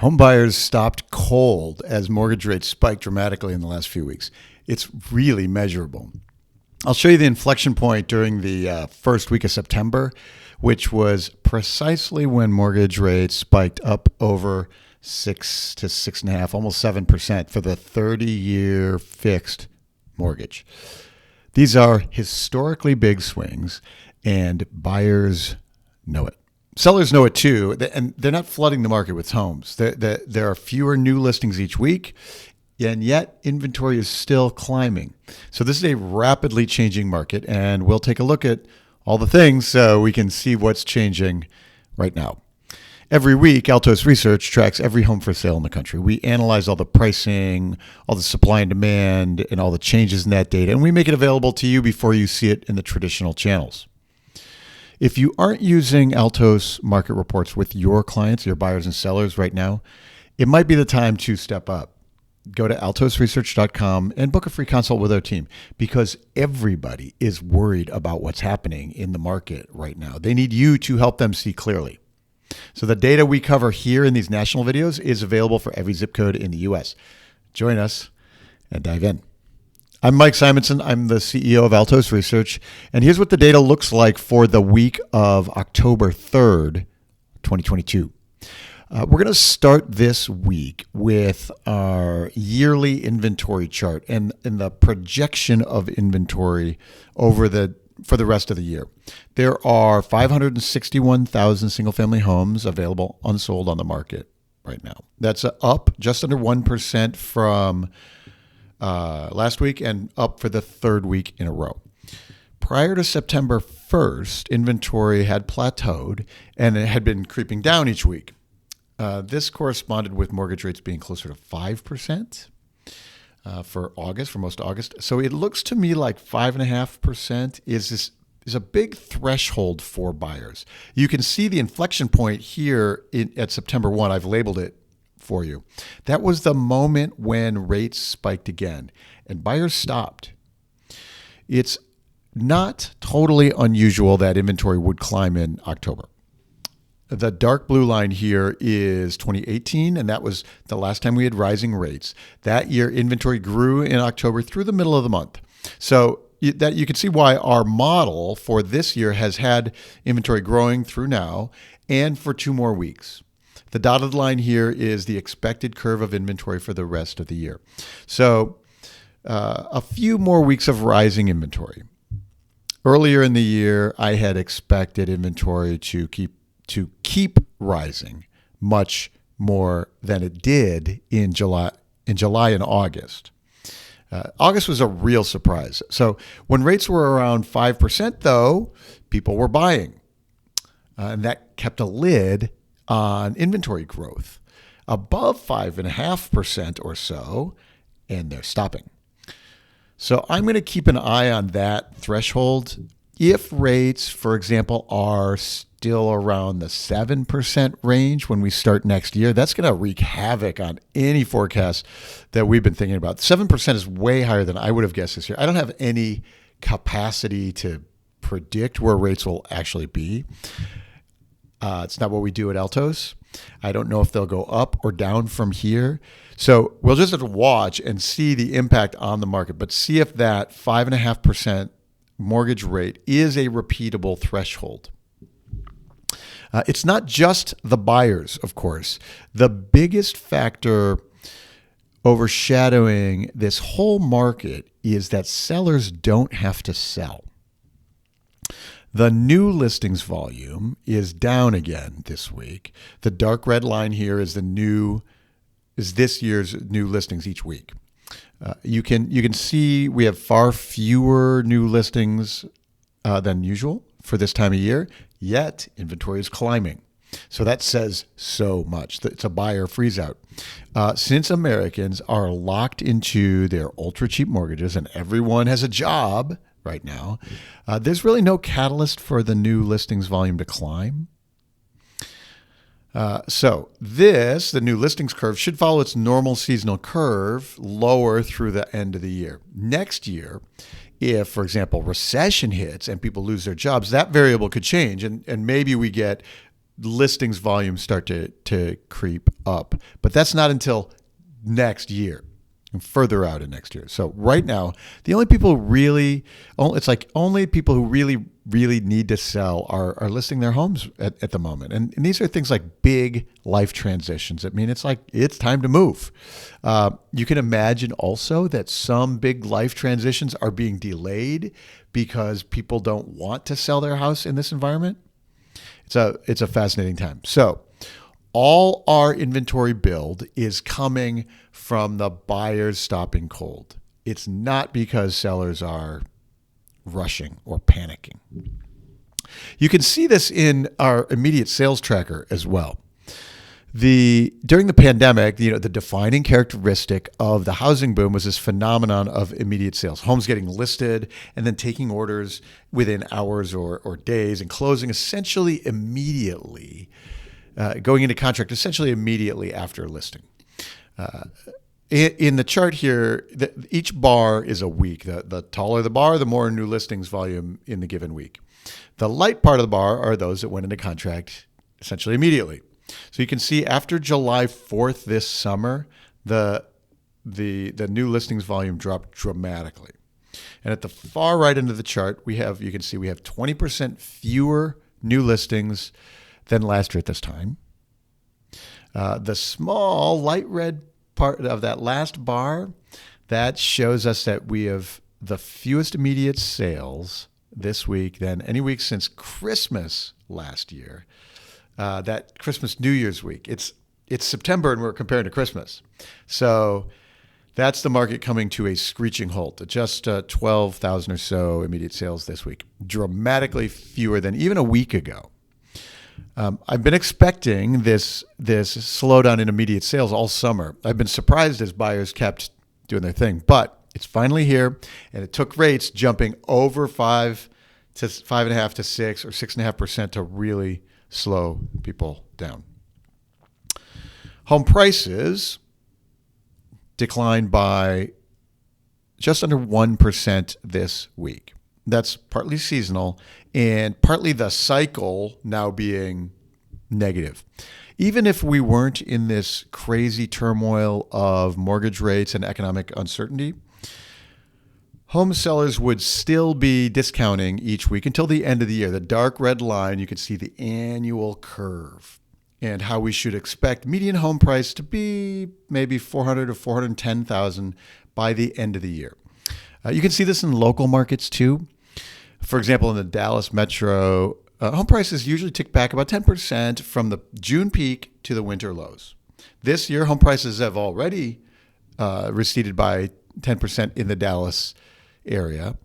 Home buyers stopped cold as mortgage rates spiked dramatically in the last few weeks. It's really measurable. I'll show you the inflection point during the first week of September, which was precisely when mortgage rates spiked up over 6 to 6.5, almost 7% for the 30-year fixed mortgage. These are historically big swings, and buyers know it. Sellers know it too, and they're not flooding the market with homes. There are fewer new listings each week, and yet inventory is still climbing. So this is a rapidly changing market, and we'll take a look at all the things so we can see what's changing right now. Every week, Altos Research tracks every home for sale in the country. We analyze all the pricing, all the supply and demand, and all the changes in that data, and we make it available to you before you see it in the traditional channels. If you aren't using Altos market reports with your clients, your buyers and sellers right now, it might be the time to step up. Go to altosresearch.com and book a free consult with our team, because everybody is worried about what's happening in the market right now. They need you to help them see clearly. So the data we cover here in these national videos is available for every zip code in the U.S. Join us and dive in. I'm Mike Simonsen. I'm the CEO of Altos Research, and here's what the data looks like for the week of October 3rd, 2022. We're going to start this week with our yearly inventory chart and the projection of inventory for the rest of the year. There are 561,000 single-family homes available unsold on the market right now. That's up just under 1% from last week and up for the third week in a row. Prior to September 1st, inventory had plateaued and it had been creeping down each week. This corresponded with mortgage rates being closer to 5% for most August. So it looks to me like 5.5% is a big threshold for buyers. You can see the inflection point here at September 1. I've labeled it for you. That was the moment when rates spiked again and buyers stopped. It's not totally unusual that inventory would climb in October. The dark blue line here is 2018, and that was the last time we had rising rates. That year, inventory grew in October through the middle of the month. So that you can see why our model for this year has had inventory growing through now and for 2 more weeks. The dotted line here is the expected curve of inventory for the rest of the year. So a few more weeks of rising inventory. Earlier in the year, I had expected inventory to keep rising much more than it did in July and August. August was a real surprise. So when rates were around 5%, though, people were buying. And that kept a lid on inventory growth. Above 5.5% or so, and they're stopping. So I'm going to keep an eye on that threshold. If rates, for example, are still around the 7% range when we start next year, that's going to wreak havoc on any forecast that we've been thinking about. 7% is way higher than I would have guessed this year. I don't have any capacity to predict where rates will actually be. It's not what we do at Altos. I don't know if they'll go up or down from here. So we'll just have to watch and see the impact on the market, but see if that 5.5% mortgage rate is a repeatable threshold. It's not just the buyers, of course. The biggest factor overshadowing this whole market is that sellers don't have to sell. The new listings volume is down again this week. The dark red line here is this year's new listings each week. You can see we have far fewer new listings than usual for this time of year, yet inventory is climbing. So that says so much. It's a buyer freeze out. Since Americans are locked into their ultra cheap mortgages and everyone has a job right now, there's really no catalyst for the new listings volume to climb. So the new listings curve should follow its normal seasonal curve lower through the end of the year. Next year, if, for example, recession hits and people lose their jobs, that variable could change. And maybe we get listings volume start to creep up. But that's not until next year and further out in next year. So right now, the only people only people who really need to sell are listing their homes at the moment. And these are things like big life transitions. I mean, it's time to move. You can imagine also that some big life transitions are being delayed because people don't want to sell their house in this environment. It's a fascinating time. So all our inventory build is coming from the buyers stopping cold. It's not because sellers are rushing or panicking. You can see this in our immediate sales tracker as well. During the pandemic, the defining characteristic of the housing boom was this phenomenon of immediate sales, homes getting listed and then taking orders within hours or days and closing essentially immediately, going into contract essentially immediately after listing. In the chart here, each bar is a week. The taller the bar, the more new listings volume in the given week. The light part of the bar are those that went into contract essentially immediately. So you can see after July 4th this summer, the new listings volume dropped dramatically. And at the far right end of the chart, you can see we have 20% fewer new listings than last year at this time. The small light red part of that last bar, that shows us that we have the fewest immediate sales this week than any week since Christmas last year. That Christmas New Year's week. It's September and we're comparing to Christmas. So that's the market coming to a screeching halt. Just 12,000 or so immediate sales this week. Dramatically fewer than even a week ago. I've been expecting this slowdown in immediate sales all summer. I've been surprised as buyers kept doing their thing, but it's finally here, and it took rates jumping over 5 to 5.5 to 6 or 6.5% to really slow people down. Home prices declined by just under 1% this week. That's partly seasonal and partly the cycle now being negative. Even if we weren't in this crazy turmoil of mortgage rates and economic uncertainty, home sellers would still be discounting each week until the end of the year. The dark red line, you can see the annual curve and how we should expect median home price to be maybe $400,000 to $410,000 by the end of the year. You can see this in local markets too. For example, in the Dallas metro, home prices usually tick back about 10% from the June peak to the winter lows. This year, home prices have already receded by 10% in the Dallas area,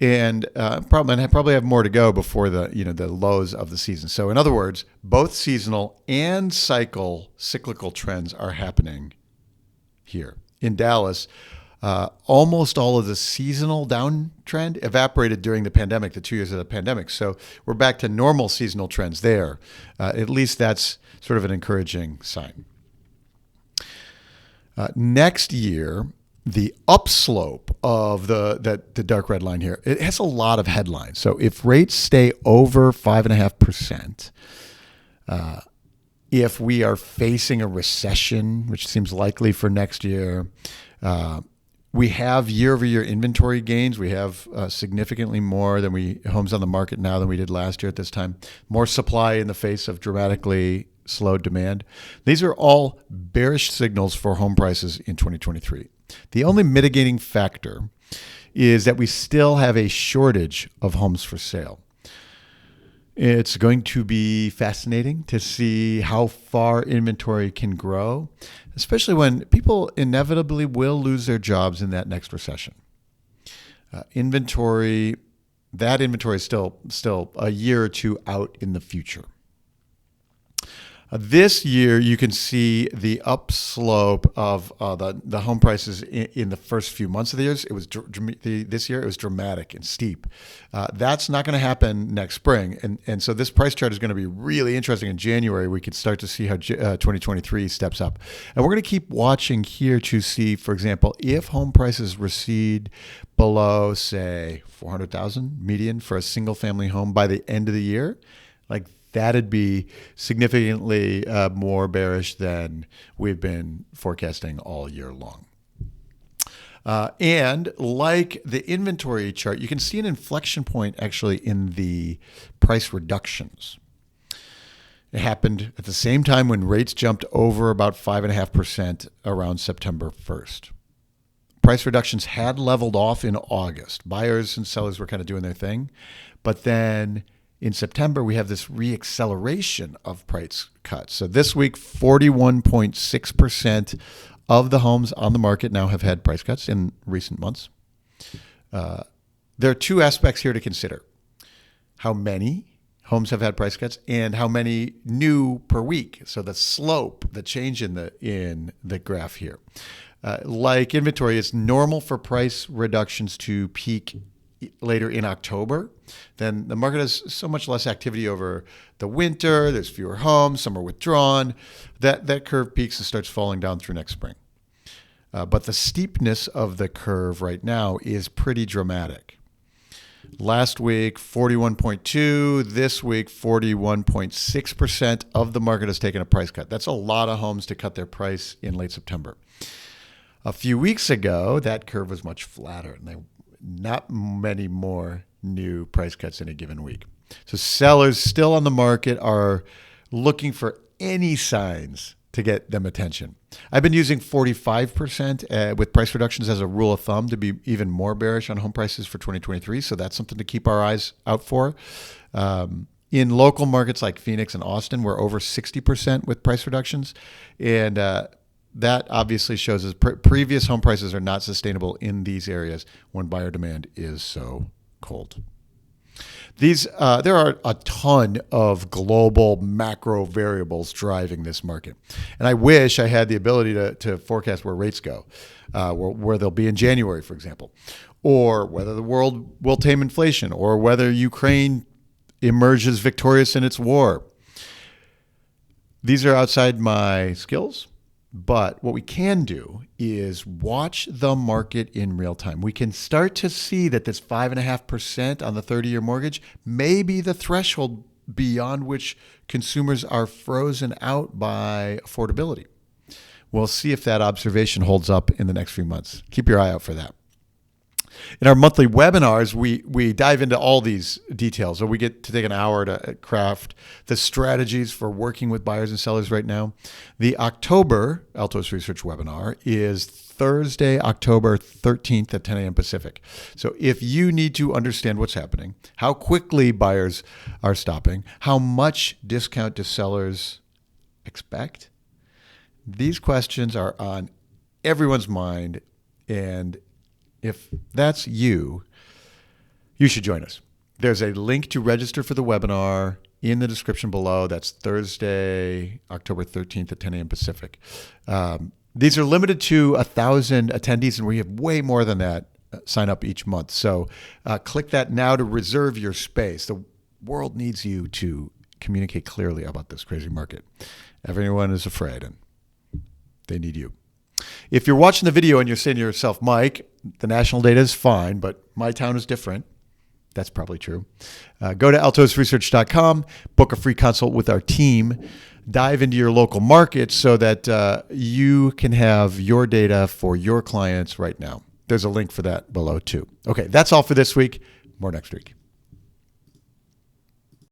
and probably have more to go before the lows of the season. So, in other words, both seasonal and cyclical trends are happening here in Dallas. Almost all of the seasonal downtrend evaporated during the pandemic, the 2 years of the pandemic. So we're back to normal seasonal trends there. At least that's sort of an encouraging sign. Next year, the upslope of the dark red line here, it has a lot of headlines. So if rates stay over 5.5%, if we are facing a recession, which seems likely for next year, we have year-over-year inventory gains. We have significantly more homes on the market now than we did last year at this time. More supply in the face of dramatically slowed demand. These are all bearish signals for home prices in 2023. The only mitigating factor is that we still have a shortage of homes for sale. It's going to be fascinating to see how far inventory can grow, especially when people inevitably will lose their jobs in that next recession. Inventory is still a year or two out in the future. This year, you can see the upslope of the home prices in the first few months of the year. This year, it was dramatic and steep. That's not going to happen next spring. And so this price chart is going to be really interesting in January. We could start to see how 2023 steps up. And we're going to keep watching here to see, for example, if home prices recede below, say, $400,000 median for a single family home by the end of the year. Like That'd be significantly more bearish than we've been forecasting all year long. And like the inventory chart, you can see an inflection point actually in the price reductions. It happened at the same time when rates jumped over about 5.5% around September 1st. Price reductions had leveled off in August. Buyers and sellers were kind of doing their thing. But then in September, we have this reacceleration of price cuts. So this week, 41.6% of the homes on the market now have had price cuts in recent months. There are two aspects here to consider. How many homes have had price cuts and how many new per week. So the slope, the change in the graph here. Like inventory, it's normal for price reductions to peak later in October. Then the market has so much less activity over the winter. There's fewer homes. Some are withdrawn. That curve peaks and starts falling down through next spring. But the steepness of the curve right now is pretty dramatic. Last week, 41.2. This week, 41.6% of the market has taken a price cut. That's a lot of homes to cut their price in late September. A few weeks ago, that curve was much flatter, and not many more new price cuts in a given week. So sellers still on the market are looking for any signs to get them attention. I've been using 45% with price reductions as a rule of thumb to be even more bearish on home prices for 2023. So that's something to keep our eyes out for. In local markets like Phoenix and Austin, we're over 60% with price reductions. And that obviously shows us previous home prices are not sustainable in these areas when buyer demand is so cold. There are a ton of global macro variables driving this market. And I wish I had the ability to forecast where rates go, where they'll be in January, for example, or whether the world will tame inflation, or whether Ukraine emerges victorious in its war. These are outside my skills. But what we can do is watch the market in real time. We can start to see that this 5.5% on the 30-year mortgage may be the threshold beyond which consumers are frozen out by affordability. We'll see if that observation holds up in the next few months. Keep your eye out for that. In our monthly webinars, we dive into all these details. So we get to take an hour to craft the strategies for working with buyers and sellers right now. The October Altos Research webinar is Thursday, October 13th at 10 a.m. Pacific. So if you need to understand what's happening, how quickly buyers are stopping, how much discount do sellers expect, these questions are on everyone's mind, and if that's you, you should join us. There's a link to register for the webinar in the description below. That's Thursday, October 13th at 10 a.m. Pacific. These are limited to 1,000 attendees, and we have way more than that sign up each month. So click that now to reserve your space. The world needs you to communicate clearly about this crazy market. Everyone is afraid, and they need you. If you're watching the video and you're saying to yourself, Mike, the national data is fine, but my town is different. That's probably true. Go to altosresearch.com, book a free consult with our team, dive into your local market so that you can have your data for your clients right now. There's a link for that below too. Okay, that's all for this week. More next week.